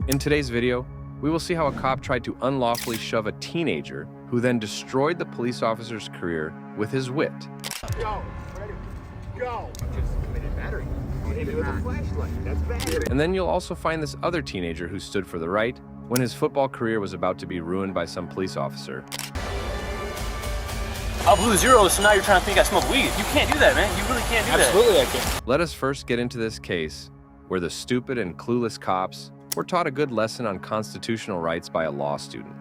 In today's video, we will see how a cop tried to unlawfully shove a teenager who then destroyed the police officer's career with his wit. Go, ready, go. Just committed battery. You hit it with a flashlight. That's battery. And then you'll also find this other teenager who stood for the right when his football career was about to be ruined by some police officer. I blew 0, so now you're trying to think I smoke weed. You can't do that, man. You really can't do that. Absolutely, I can. Let us first get into this case where the stupid and clueless cops were taught a good lesson on constitutional rights by a law student.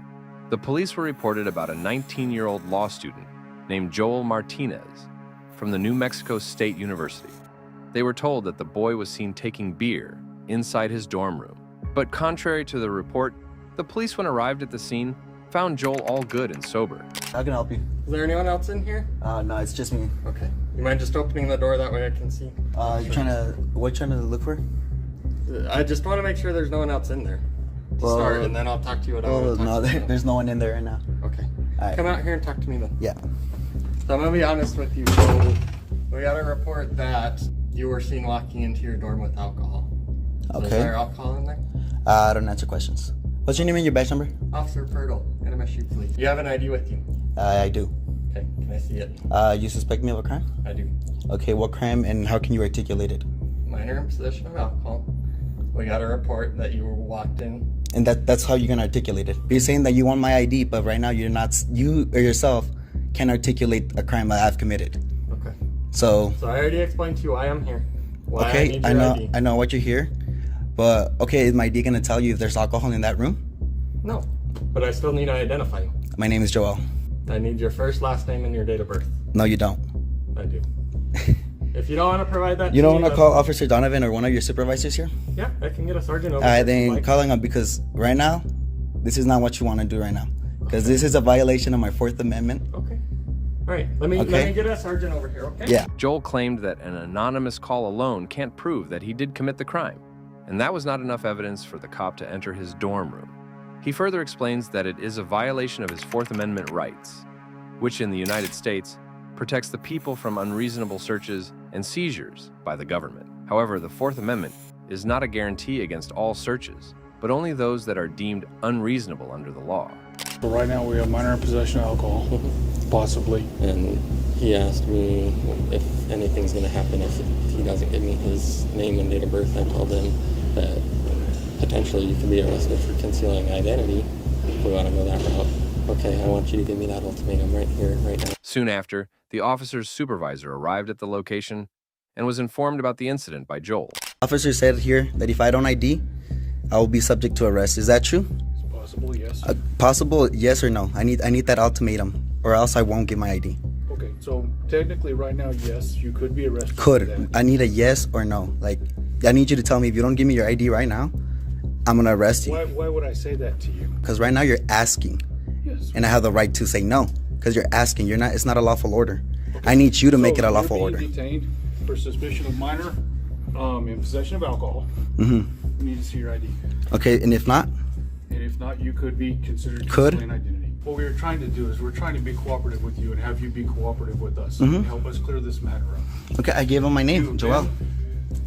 The police were reported about a 19-year-old law student named Joel Martinez from the New Mexico State University. They were told that the boy was seen taking beer inside his dorm room. But contrary to the report, the police, when arrived at the scene, found Joel all good and sober. How can I help you? Is there anyone else in here? No, it's just me. Okay. You mind just opening the door that way I can see? What you trying to look for? I just want to make sure there's no one else in there to Well, start, and then I'll talk to you about Oh, no, there's no one in there right now. Okay. All right. Come out here and talk to me then. Yeah. So I'm going to be honest with you. So we got a report that you were seen walking into your dorm with alcohol. So Okay. Is there alcohol in there? I don't answer questions. What's your name and your badge number? Officer Pirtle, NMSU Police. You have an ID with you? I do. Okay, can I see it? You suspect me of a crime? I do. Okay, what crime and how can you articulate it? Minor in possession of alcohol. We got a report that you were walked in. And that's how you're gonna articulate it. You're saying that you want my ID, but right now you or yourself can't articulate a crime that I've committed. Okay. So So I already explained to you why I'm here. Why okay, I need your ID. I know what you're here, but okay, is my ID gonna tell you if there's alcohol in that room? No, but I still need to identify you. My name is Joel. I need your first, last name, and your date of birth. No, you don't. I do. If you don't want to provide that, You to don't me, want to call Officer Donovan or one of your supervisors here? Yeah, I can get a sergeant over. All right, if you'd then like. calling up because right now, this is not what you want to do right now. Because this is a violation of my Fourth Amendment. Okay. All right. Let me get a sergeant over here. Okay. Yeah. Joel claimed that an anonymous call alone can't prove that he did commit the crime, and that was not enough evidence for the cop to enter his dorm room. He further explains that it is a violation of his Fourth Amendment rights, which in the United States protects the people from unreasonable searches and seizures by the government. However, the Fourth Amendment is not a guarantee against all searches, but only those that are deemed unreasonable under the law. So right now we have minor in possession of alcohol, possibly. And he asked me if anything's going to happen if he doesn't give me his name and date of birth. I told him that potentially you could be arrested for concealing identity if we want to go that route. Okay, I want you to give me that ultimatum right here, right now. Soon after, the officer's supervisor arrived at the location and was informed about the incident by Joel. Officer said here that if I don't ID, I will be subject to arrest. Is that true? It's possible, yes. Possible, yes or no? I need that ultimatum, or else I won't give my ID. Okay, so technically right now, yes, you could be arrested. for Could. that. I need a yes or no. Like, I need you to tell me if you don't give me your ID right now, I'm gonna arrest you. Why would I say that to you? Because right now you're asking, Yes. and I have the right to say no. Because you're asking. You're not. It's not a lawful order. I need you to make it a lawful you're order. being detained for suspicion of minor in possession of alcohol. Mm-hmm. You need to see your ID. Okay, and if not, And if not, you could be considered Could? concealing identity. What we were trying to do is we're trying to be cooperative with you and have you be cooperative with us. Mm-hmm. Help us clear this matter up. okay, I gave him my name, You, Joel. Ben,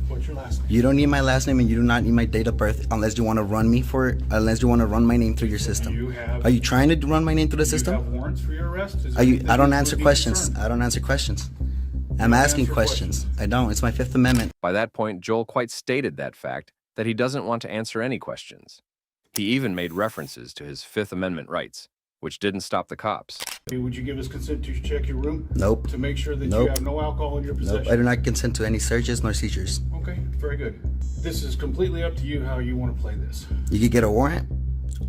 what's your last name? You don't need my last name, and you do not need my date of birth unless you want to run my name through your system. You have. Are you trying to run my name through the Do you system? have warrants for your arrest? Is Are you? there I don't anything answer that would be questions. concerned? I don't answer questions. I'm don't asking answer questions. questions. I don't. It's my Fifth Amendment. By that point, Joel quite stated that fact that he doesn't want to answer any questions. He even made references to his Fifth Amendment rights, which didn't stop the cops. Would you give us consent to check your room? Nope. To make sure that you Nope. have no alcohol in your possession? Nope. I do not consent to any searches nor seizures. Okay, very good. This is completely up to you how you want to play this. You could get a warrant,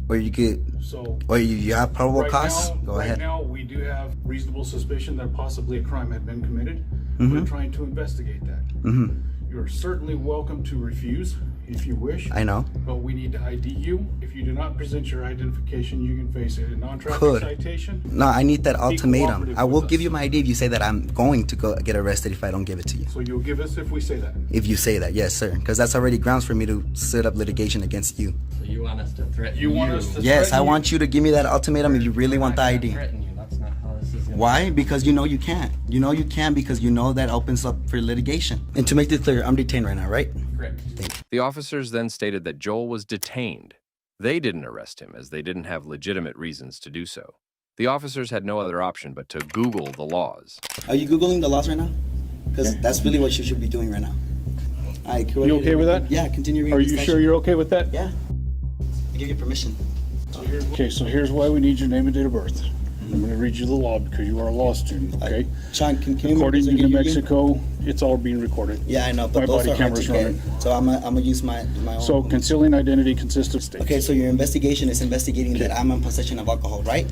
or you could, So or you have probable right cause. now, Go right ahead. now we do have reasonable suspicion that possibly a crime had been committed. We're trying to investigate that. Mm-hmm. You're certainly welcome to refuse if you wish. I know. But we need to ID you. If you do not present your identification, you can face a non-traffic Could. citation. No, I need that ultimatum. cooperative I will with give us. you my ID if you say that I'm going to go get arrested if I don't give it to you. So you'll give us if we say that. If you say that, yes, sir. Because that's already grounds for me to set up litigation against you. So you want us to threaten You want us to Yes, I threaten want you to give me that ultimatum if you really want the ID. Threaten you. That's not how this is gonna Why? Because you know you can't. You know you can because you know that opens up for litigation. And to make this clear, I'm detained right now, right? Correct. The officers then stated that Joel was detained They didn't arrest him as they didn't have legitimate reasons to do so. The officers had no other option but to Google the laws. Are you Googling the laws right now? Because that's really what you should be doing right now. All right, You okay with that? Yeah, continue reading. Are the you statute. sure you're okay with that? Yeah. I give you permission. Okay, so here's why we need your name and date of birth. I'm going to read you the law because you are a law student, okay? Sean, can you According to again? New Mexico, it's all being recorded. Yeah, I know, but My those body are hard to camera's get. running. So I'm gonna use my own. So concealing identity consists of states. Okay, so your investigation is investigating that I'm in possession of alcohol, right?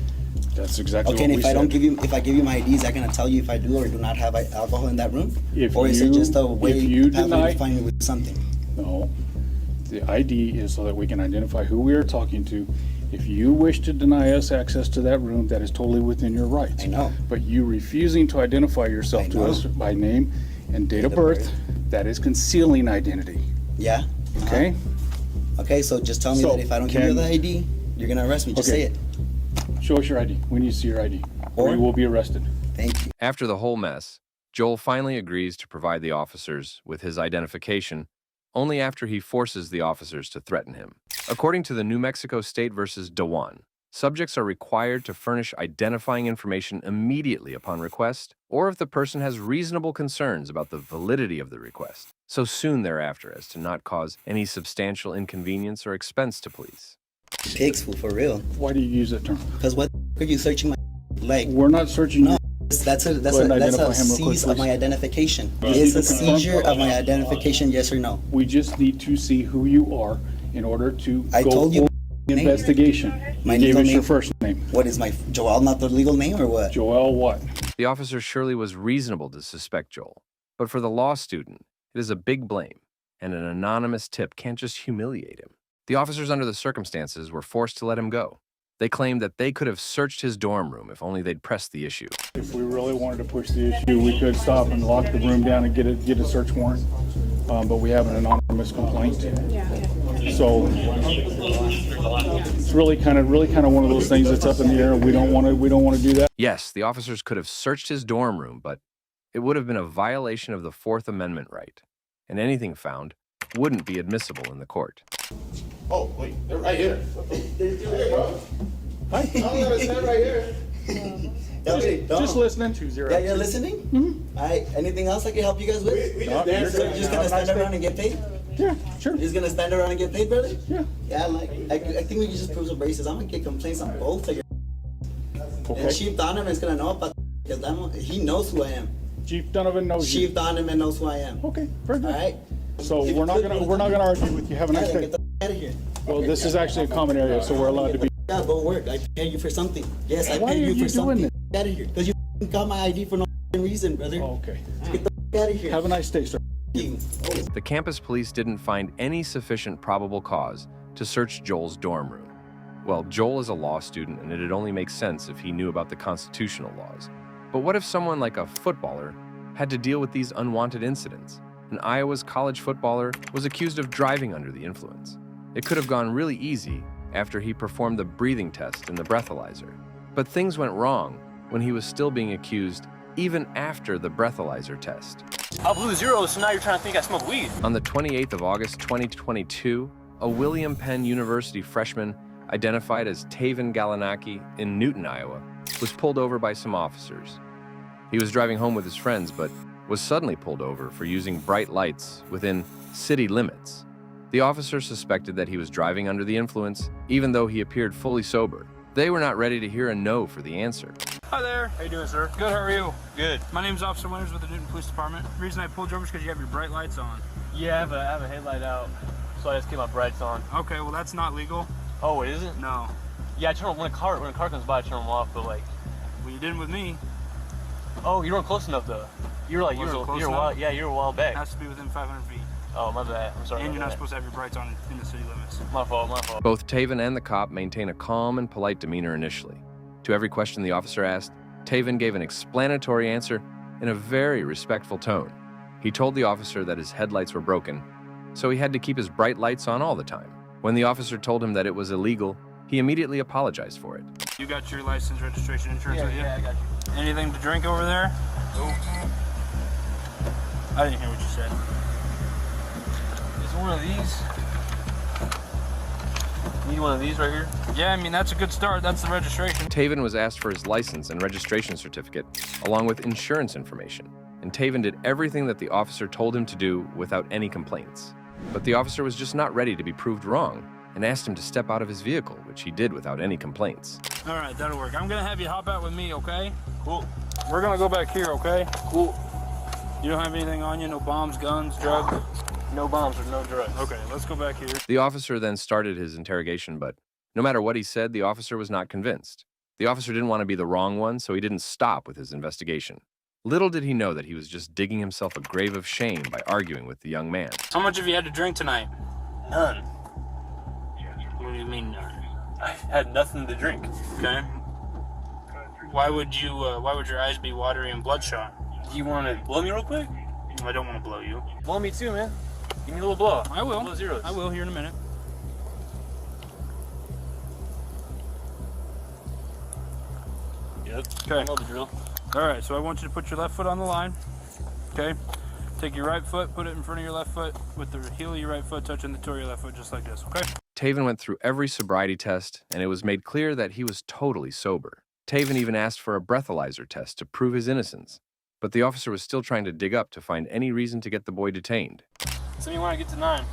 That's exactly Okay, what and we if I don't said. if I give you my ID, is that gonna tell you if I do or do not have alcohol in that room? If Or is it you- just a way if you pathway deny- to find me with something? No, the ID is so that we can identify who we are talking to. If you wish to deny us access to that room, that is totally within your rights. I know. But you refusing to identify yourself I to know. us by name and date of birth, that is concealing identity, Yeah. okay? Okay, so just tell me So, that if I don't give you can- the ID, you're gonna arrest me. Just Okay. say it. Show us your ID. We need to see your ID. Or Or- you will be arrested. Thank you. After the whole mess, Joel finally agrees to provide the officers with his identification only after he forces the officers to threaten him. According to the New Mexico State versus Dewan, subjects are required to furnish identifying information immediately upon request, or if the person has reasonable concerns about the validity of the request, so soon thereafter as to not cause any substantial inconvenience or expense to police. Pigs fool for real. Why do you use that term? Because what are you searching my leg? We're not searching No. you. That's a Go ahead and identify him real quick, seize of please. my identification. Just It's a need to confirm. seizure of my identification, yes or no? We just need to see who you are in order to I go told you for my name. investigation. My You gave legal us your name. first name. What is my Joel? Not the legal name or what? Joel what? The officer surely was reasonable to suspect Joel, but for the law student, it is a big blame, and an anonymous tip can't just humiliate him. The officers, under the circumstances, were forced to let him go. They claimed that they could have searched his dorm room if only they'd pressed the issue. If we really wanted to push the issue, we could stop and lock the room down and get a search warrant. But we have an anonymous complaint. So it's really kind of one of those things that's up in the air. We don't want to do that. Yes, the officers could have searched his dorm room, but it would have been a violation of the Fourth Amendment right, and anything found wouldn't be admissible in the court. Oh, wait, they're right here. They're here, bro. I'm gonna stand right here. Just listening. Yeah, you're listening? Mm-hmm. All right, anything else I can help you guys with? We No, just danced. You're just gonna stand around and get paid? Yeah, sure. You're just gonna stand around and get paid, brother? Yeah. Yeah, I think we can just prove some braces. I'm gonna get complaints on both of you. Okay. And Chief Donovan's gonna know about because he knows who I am. Chief Donovan knows you. Chief Donovan knows who I am. Okay, very All good. right? So If we're not you gonna could- argue with you. Have a nice Yeah, day. get the out of here. Well, this is actually a common area, so we're allowed to be. Yeah, go work. I pay you for something. Yes, I Why pay are you you for doing something. Get out of here. Because you got my ID for no reason, brother. Oh, okay. Get the out of here. Have a nice day, sir. The campus police didn't find any sufficient probable cause to search Joel's dorm room. Well, Joel is a law student, and it'd only make sense if he knew about the constitutional laws. But what if someone like a footballer had to deal with these unwanted incidents? An Iowa's college footballer was accused of driving under the influence. It could have gone really easy after he performed the breathing test and the breathalyzer. But things went wrong when he was still being accused even after the breathalyzer test. I blew zeros, so now you're trying to think I smoke weed. On the 28th of August 2022, a William Penn University freshman identified as Tav Galanaki in Newton, Iowa, was pulled over by some officers. He was driving home with his friends, but was suddenly pulled over for using bright lights within city limits. The officer suspected that he was driving under the influence, even though he appeared fully sober. They were not ready to hear a no for the answer. Hi there. How you doing, sir? Good, how are you? Good. My name's Officer Winters with the Newton Police Department. The reason I pulled you over is because you have your bright lights on. Yeah, I have a headlight out, so I just keep my brights on. Okay, well that's not legal. Oh, it isn't? No. Yeah, I turn when a car comes by, I turn them off. But like, Well, you didn't with me. oh, you weren't close enough though. You were like, you Wasn't were close a while. enough? Yeah, you were a while back. It has to be within 500 feet. Oh, my bad. I'm sorry. And about you're not that. supposed to have your brights on in the city limits. My fault. My fault. Both Taven and the cop maintain a calm and polite demeanor initially. To every question the officer asked, Taven gave an explanatory answer in a very respectful tone. He told the officer that his headlights were broken, so he had to keep his bright lights on all the time. When the officer told him that it was illegal, he immediately apologized for it. You got your license, registration, insurance with you? Yeah, I got you. Anything to drink over there? Nope. I didn't hear what you said. Is one of these? Need one of these right here? Yeah, I mean, that's a good start. That's the registration. Taven was asked for his license and registration certificate, along with insurance information, and Taven did everything that the officer told him to do without any complaints. But the officer was just not ready to be proved wrong and asked him to step out of his vehicle, which he did without any complaints. All right, that'll work. I'm gonna have you hop out with me, okay? Cool. We're gonna go back here, okay? Cool. You don't have anything on you? No bombs, guns, drugs? No bombs or no drugs. Okay, let's go back here. The officer then started his interrogation, but no matter what he said, the officer was not convinced. The officer didn't want to be the wrong one, so he didn't stop with his investigation. Little did he know that he was just digging himself a grave of shame by arguing with the young man. How much have you had to drink tonight? None. What do you mean none? I had nothing to drink. Okay. Why would your eyes be watery and bloodshot? You want to blow me real quick? I don't want to blow you. Blow me too, man. Give me a little blow. I will. Blow zeros. I will here in a minute. Yep. Okay. I know the drill. All right, so I want you to put your left foot on the line. Okay. Take your right foot, put it in front of your left foot with the heel of your right foot touching the toe of your left foot, just like this, okay? Taven went through every sobriety test, and it was made clear that he was totally sober. Taven even asked for a breathalyzer test to prove his innocence, but the officer was still trying to dig up to find any reason to get the boy detained. So you want to get to 9?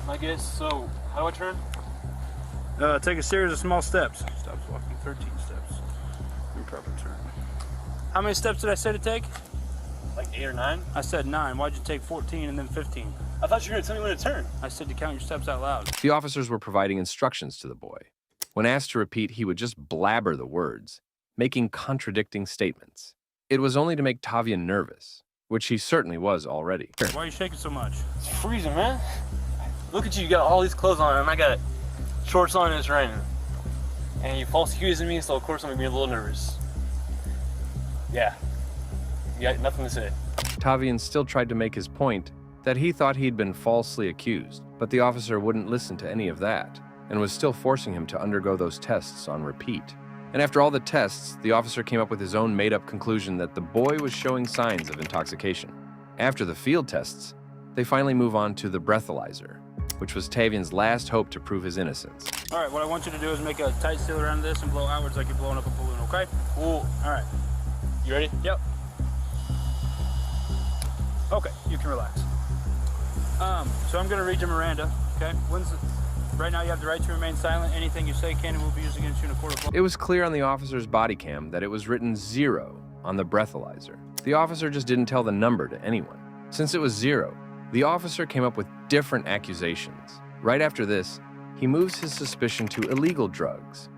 I guess so. How do I turn? Take a series of small steps. Stop walking 13 steps. Improper turn. How many steps did I say to take? Like 8 or 9? I said 9. Why'd you take 14 and then 15? I thought you were going to tell me when to turn. I said to count your steps out loud. The officers were providing instructions to the boy. When asked to repeat, he would just blabber the words, making contradicting statements. It was only to make Tavian nervous, which he certainly was already. Why are you shaking so much? It's freezing, man. Look at you got all these clothes on, and I got shorts on and it's raining. And you false accusing me, so of course I'm going to be a little nervous. Yeah. You got nothing to say. Tavian still tried to make his point that he thought he'd been falsely accused, but the officer wouldn't listen to any of that and was still forcing him to undergo those tests on repeat. And after all the tests, the officer came up with his own made-up conclusion that the boy was showing signs of intoxication. After the field tests, they finally move on to the breathalyzer, which was Tavian's last hope to prove his innocence. All right, what I want you to do is make a tight seal around this and blow outwards like you're blowing up a balloon, okay? Cool. All right. You ready? Yep. Okay, you can relax. So I'm gonna read you Miranda, okay? Right now you have the right to remain silent. Anything you say can and will be used against you in a court of law. It was clear on the officer's body cam that it was written 0 on the breathalyzer. The officer just didn't tell the number to anyone. Since it was 0, the officer came up with different accusations. Right after this, he moves his suspicion to illegal drugs.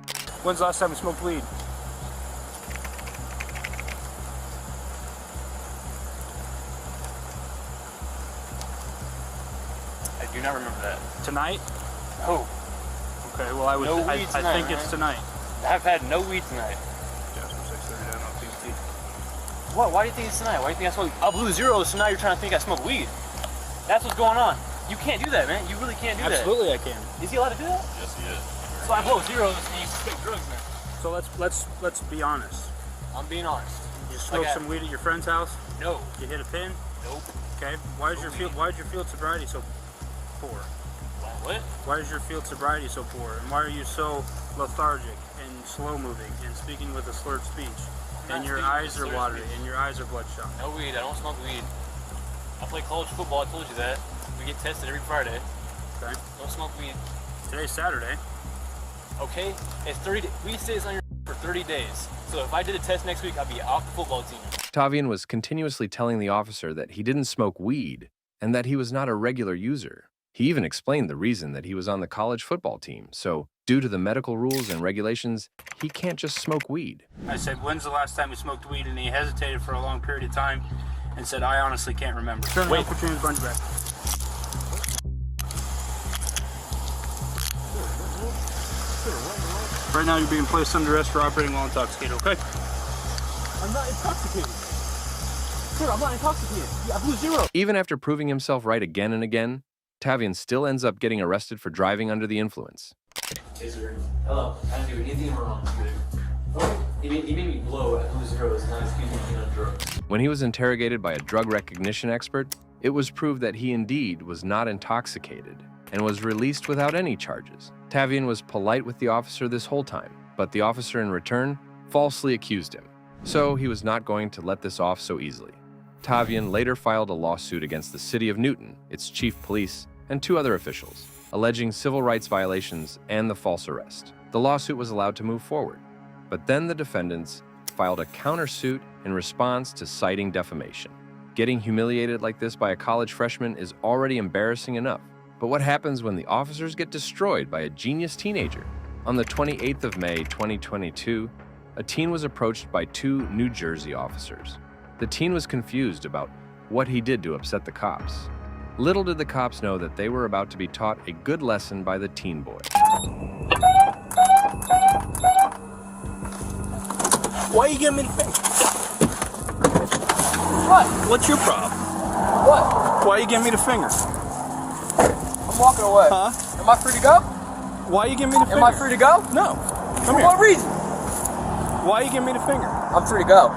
When's the last time you smoked weed? I do not remember that. Tonight? Oh, Okay, well I think it's tonight. I've had no weed tonight. What? Why do you think it's tonight? Why do you think I smoke? I blew zeros, so now you're trying to think I smoke weed. That's what's going on. You can't do that, man. You really can't do Absolutely I can. that. Is he allowed to do that? Yes, he is. So I blow zeros and you suspect drugs, man. So let's be honest. I'm being honest. You smoked some weed at your friend's house? No. You hit a pin? Nope. Okay. Why's your field sobriety so poor? What? Why is your field sobriety so poor? And why are you so lethargic and slow moving and speaking with a slurred speech? And your eyes are watery and your eyes are bloodshot. No weed. I don't smoke weed. I play college football. I told you that. We get tested every Friday. Okay. Don't smoke weed. Today's Saturday. Okay? It's 30 days. Weed stays on your for 30 days. So if I did a test next week, I'd be off the football team. Tavian was continuously telling the officer that he didn't smoke weed and that he was not a regular user. He even explained the reason that he was on the college football team. So, due to the medical rules and regulations, he can't just smoke weed. I said, when's the last time you smoked weed? And he hesitated for a long period of time and said, I honestly can't remember. Turn around, put your hands behind your back. Right now you're being placed under arrest for operating while intoxicated, okay? I'm not intoxicated. Sir, I'm not intoxicated. I blew zero. Even after proving himself right again and again, Tavian still ends up getting arrested for driving under the influence. Hello. I didn't do anything wrong. He made me blow at who's zero is not excuse me being on drugs. When he was interrogated by a drug recognition expert, it was proved that he indeed was not intoxicated and was released without any charges. Tavian was polite with the officer this whole time, but the officer in return falsely accused him. So he was not going to let this off so easily. Tavian later filed a lawsuit against the city of Newton, its chief police, and 2 other officials, alleging civil rights violations and the false arrest. The lawsuit was allowed to move forward, but then the defendants filed a countersuit in response to citing defamation. Getting humiliated like this by a college freshman is already embarrassing enough, but what happens when the officers get destroyed by a genius teenager? On the 28th of May, 2022, a teen was approached by 2 New Jersey officers. The teen was confused about what he did to upset the cops. Little did the cops know that they were about to be taught a good lesson by the teen boy. Why are you giving me the finger? What? What's your problem? What? Why are you giving me the finger? I'm walking away. Huh? Am I free to go? Why are you giving me the finger? Am I free to go? No. For Come here. what reason? Why are you giving me the finger? I'm free to go.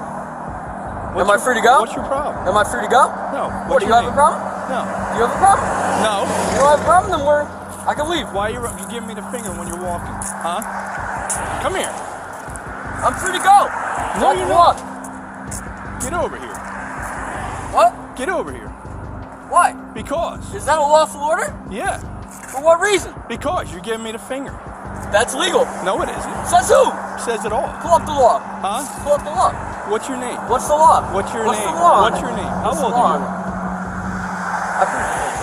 Am I free to go? What's your problem? Am I free to go? No. What, do you have a problem? No. Do you have a problem? No. You don't have a problem, then I can leave. Why are you giving me the finger when you're walking? Huh? Come here. I'm free to go. No, you're not. Walk. Get over here. What? Get over here. Why? Because. Is that a lawful order? Yeah. For what reason? Because you're giving me the finger. That's legal. No, it isn't. Says who? Says it all. Pull up the law. Huh? Pull up the law. What's your name? What's the law? What's your What's name? the law? What's your name? How What's old the are law? you? I appreciate it.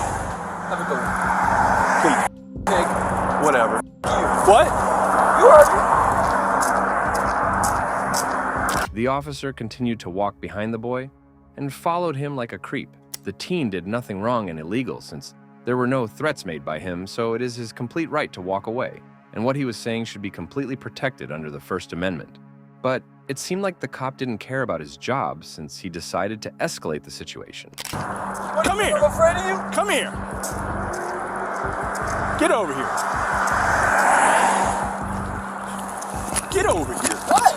Have a good one. Pig. Whatever. What? You heard me. The officer continued to walk behind the boy and followed him like a creep. The teen did nothing wrong and illegal since there were no threats made by him, so it is his complete right to walk away, and what he was saying should be completely protected under the First Amendment. But it seemed like the cop didn't care about his job since he decided to escalate the situation. Come here. I'm afraid of you. Come here. Get over here. Get over here. What?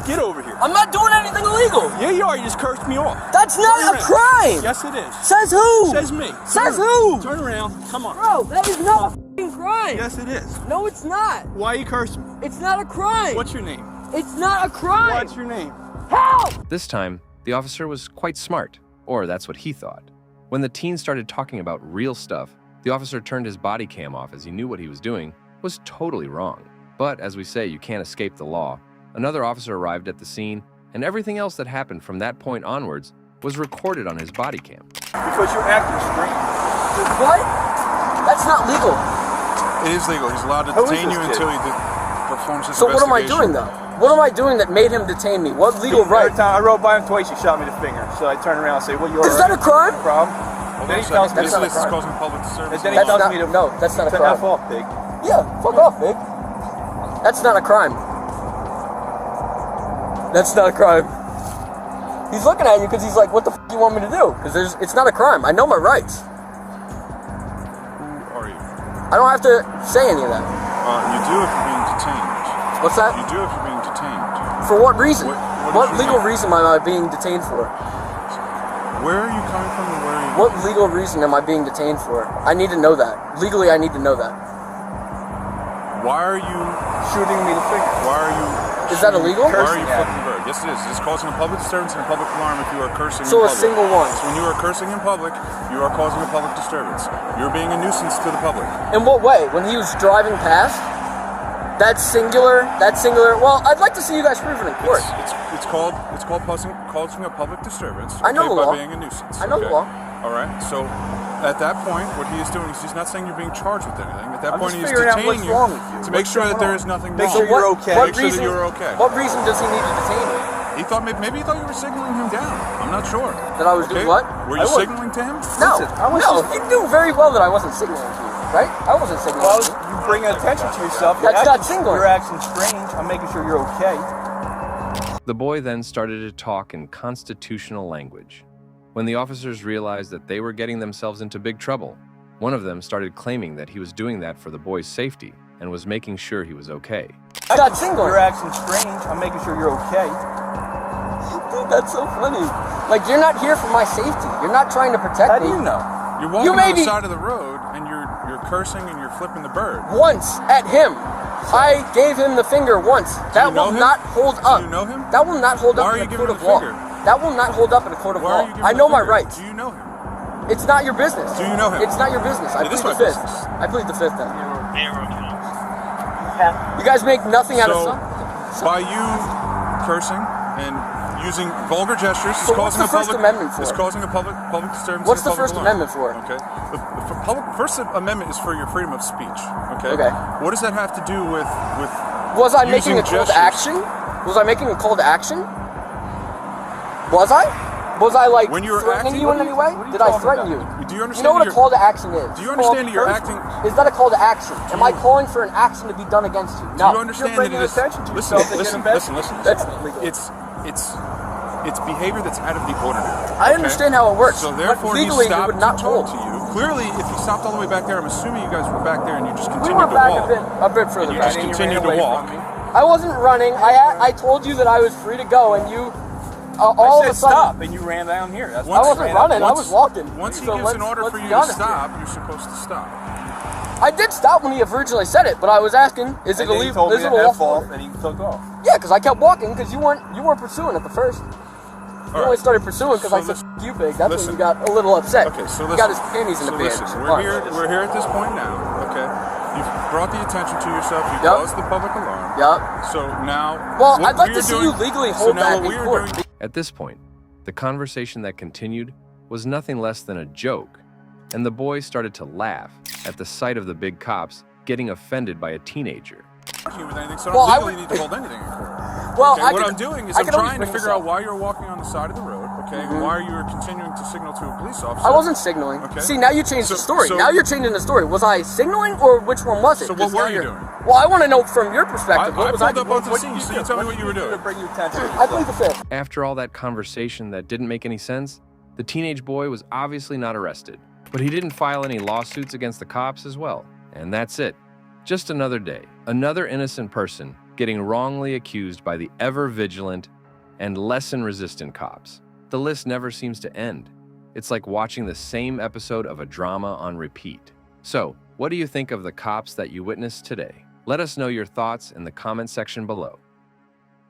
Get over here. I'm not doing anything illegal. Yeah, you are. You just cursed me off. That's not a crime. Yes, it is. Says who? Says me. Says Turn- who? Turn around. Come on. Bro, that is not a f***ing crime. Yes, it is. No, it's not. Why you cursing me? It's not a crime. What's your name? It's not a crime. What's your name? Help! This time, the officer was quite smart, or that's what he thought. When the teen started talking about real stuff, the officer turned his body cam off as he knew what he was doing was totally wrong. But as we say, you can't escape the law. Another officer arrived at the scene, and everything else that happened from that point onwards was recorded on his body cam. Because you're acting strange. What? That's not legal. It is legal. He's allowed to Who is detain this you kid? until he performs his So what am I investigation. doing though? What am I doing that made him detain me? What legal right? Every time I rode by him twice, he shot me the finger. So I turned around and say, "Well, you're Is that a crime? problem?" Hold Then on he a tells second. me That's not a This is crime. causing public disturbance. And then he That's tells not, me to no, that's not a turn crime. F off, pig. Yeah, fuck off, big. That's not a crime. That's not a crime. He's looking at you because he's like, what the f*** do you want me to do? Because it's not a crime. I know my rights. Who are you? I don't have to say any of that. You do if you're being detained. What's that? You do if you're being detained. For what reason? What is What your legal name? reason am I being detained for? Where are you coming from and where are you What legal reason am I being detained for? I need to know that. Legally, I need to know that. Why are you Shooting me the finger. Why are you Is that illegal? Why are you Cursing at flipping the bird? Yes, it is. It's causing a public disturbance and a public alarm if you are cursing So in a public. single one. So when you are cursing in public, you are causing a public disturbance. You're being a nuisance to the public. In what way? When he was driving past? That's singular. Well, I'd like to see you guys prove it in court. It's called causing a public disturbance. I know the by law. being a nuisance. I know the law. All right. So at that point, what he is doing is he's not saying you're being charged with anything. At that I'm point, just he's figuring out detaining what's wrong you with you. to make What's sure going that there on? is nothing Make wrong. sure you're okay. What Make sure that you're okay. What reason does he need to detain me? He thought maybe he thought you were signaling him down. I'm not sure. That I was doing what? Were you I wasn't. signaling to him? No, Listen, I was no, just- you knew very well that I wasn't signaling to you, right? I wasn't signaling Well, to you. you bring attention to yourself. That's not singular. You're acting strange. I'm making sure you're okay. The boy then started to talk in constitutional language. When the officers realized that they were getting themselves into big trouble, one of them started claiming that he was doing that for the boy's safety and was making sure he was okay. I got single. You're acting strange. I'm making sure you're okay. Dude, that's so funny. Like, you're not here for my safety. You're not trying to protect me. How do you know? You're walking on the side of the road and you're cursing and you're flipping the bird. Once at him. I gave him the finger once. That will not hold up. Do you know him? That will not hold up in a court of law. That will not hold up in a court of law. I know my rights. Do you know him? It's not your business. Do you know him? It's not your business. I It is plead my the fifth. business. I plead the fifth then. You guys make nothing out of So, something. by you cursing and using vulgar gestures, So what's the First Amendment for? It's causing a public disturbance. What's and the public First alarm. Amendment for? Okay. The First Amendment is for your freedom of speech. Okay. Okay. What does that have to do with Was I making using a call gestures? to action? Was I making a call to action? Was I? Was I like When you were threatening acting- you in any way? Did I threaten you? Do you You understand? know what a your- call to action is? Do you understand that you're First, acting? Is that a call to action? Am I calling for an action to be done against you? Do No. you understand that bringing it is? attention to Listen, yourself and listen, getting listen, listen. That's not legal. It's behavior that's out of the ordinary. I understand how it works, So but therefore, legally he it stopped would not to talk hold. to you. Clearly, if he stopped all the way back there, I'm assuming you guys were back there and you just We continued went to back walk. a bit further You back. just continued to walk. I wasn't running. I told you that I was free to go, and you all of a sudden stop, and you ran down here. That's I wasn't running. I was walking. Once he So gives an order let's for you be to honest stop, you're supposed to stop. here. I did stop when he originally said it, but I was asking, is it illegal? Is it a lawful? and he took off. Yeah, because I kept walking because you weren't pursuing at the first. You only started pursuing because So I said listen- "F you big." That's listen. when you got a little upset. Okay, so you listen. got his panties in So the listen, pants. we're here at this point now. Okay, you've brought the attention to yourself. You Yep. caused the public alarm. Yup. So now, Well, what I'd like we to are see doing- you legally so hold now that what in we are court. doing- At this point, the conversation that continued was nothing less than a joke, and the boys started to laugh at the sight of the big cops getting offended by a teenager. With anything, so Well, I I don't would- legally need to hold anything in court. Well, Okay, I what could- I'm doing is I I'm could always trying to bring figure this out up. why you're walking on the side of the road, okay, and why you're continuing to signal to a police officer. I wasn't signaling. Okay. See, now you changed the So- story. so- Now you're changing the story. Was I signaling or which one was it? So what 'Cause now were you you're- doing? Well, I want to know from your perspective. I What was I pulled up doing? onto the scene, so you tell me what you were doing. Bring your attention. I plead the fifth. After all that conversation that didn't make any sense, the teenage boy was obviously not arrested, but he didn't file any lawsuits against the cops as well. And that's it. Just another day, another innocent person getting wrongly accused by the ever-vigilant and lesson-resistant cops. The list never seems to end. It's like watching the same episode of a drama on repeat. So, what do you think of the cops that you witnessed today? Let us know your thoughts in the comment section below.